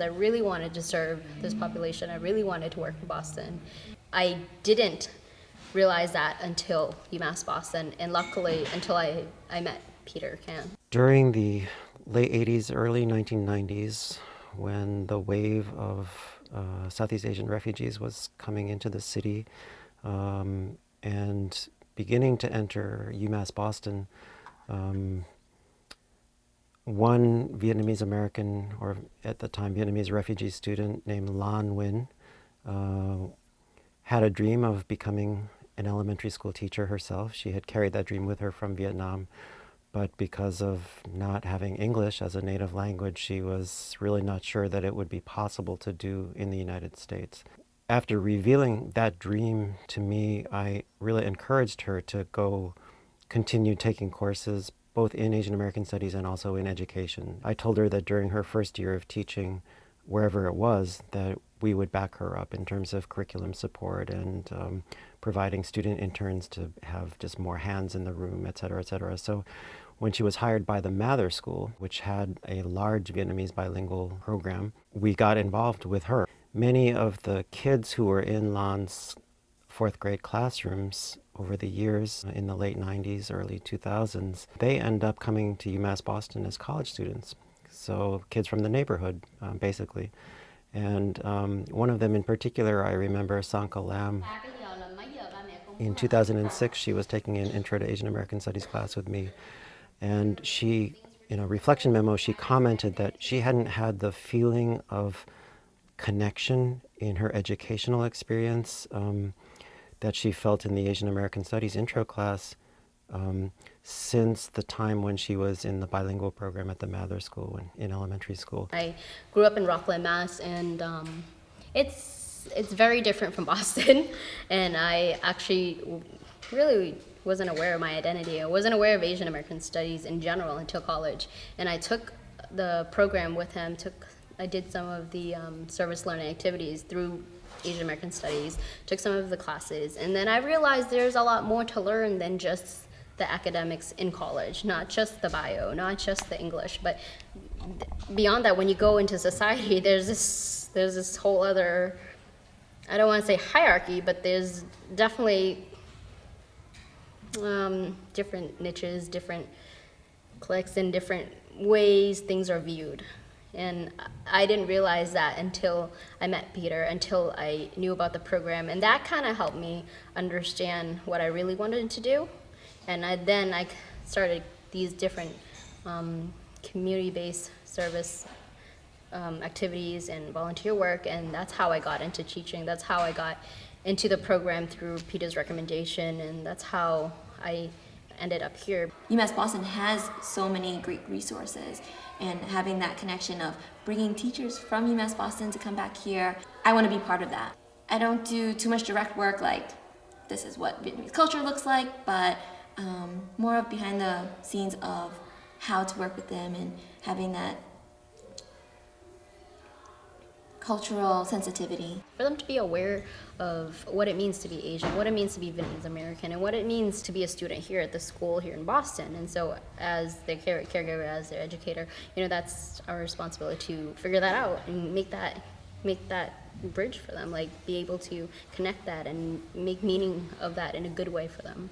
I really wanted to serve this population. I really wanted to work in Boston. I didn't realize that until UMass Boston, and luckily until I met Peter Can. During the late 80s, early 1990s, when the wave of Southeast Asian refugees was coming into the city and beginning to enter UMass Boston, one Vietnamese American, or at the time Vietnamese refugee student named Lan Nguyen, had a dream of becoming an elementary school teacher herself. She had carried that dream with her from Vietnam, but because of not having English as a native language, she was really not sure that it would be possible to do in the United States. After revealing that dream to me, I really encouraged her to go continue taking courses both in Asian American Studies and also in education. I told her that during her first year of teaching, wherever it was, that we would back her up in terms of curriculum support and providing student interns to have just more hands in the room, et cetera, et cetera. So when she was hired by the Mather School, which had a large Vietnamese bilingual program, we got involved with her. Many of the kids who were in Lan's fourth grade classrooms over the years in the late 90s, early 2000s, they end up coming to UMass Boston as college students. So kids from the neighborhood, basically. And one of them in particular, I remember, Sanka Lam. In 2006, she was taking an Intro to Asian American Studies class with me. And she, in a reflection memo, she commented that she hadn't had the feeling of connection in her educational experience that she felt in the Asian American Studies intro class since the time when she was in the bilingual program at the Mather School in elementary school. I grew up in Rockland, Mass, and it's very different from Boston, and I actually really wasn't aware of my identity. I wasn't aware of Asian American Studies in general until college, and I took the program with him. I did some of the service learning activities through Asian American Studies, took some of the classes, and then I realized there's a lot more to learn than just the academics in college, not just the bio, not just the English, but beyond that, when you go into society, there's this whole other, I don't want to say hierarchy, but there's definitely different niches, different cliques, and different ways things are viewed. And I didn't realize that until I met Peter, until I knew about the program. And that kind of helped me understand what I really wanted to do. And then I started these different community-based service activities and volunteer work. And that's how I got into teaching. That's how I got into the program through Peter's recommendation. And that's how I ended up here. UMass Boston has so many great resources, and having that connection of bringing teachers from UMass Boston to come back here, I want to be part of that. I don't do too much direct work like this is what Vietnamese culture looks like, but more of behind the scenes of how to work with them and having that cultural sensitivity. For them to be aware of what it means to be Asian, what it means to be Vietnamese American, and what it means to be a student here at the school here in Boston. And so as their caregiver, as their educator, that's our responsibility to figure that out and make that bridge for them, like be able to connect that and make meaning of that in a good way for them.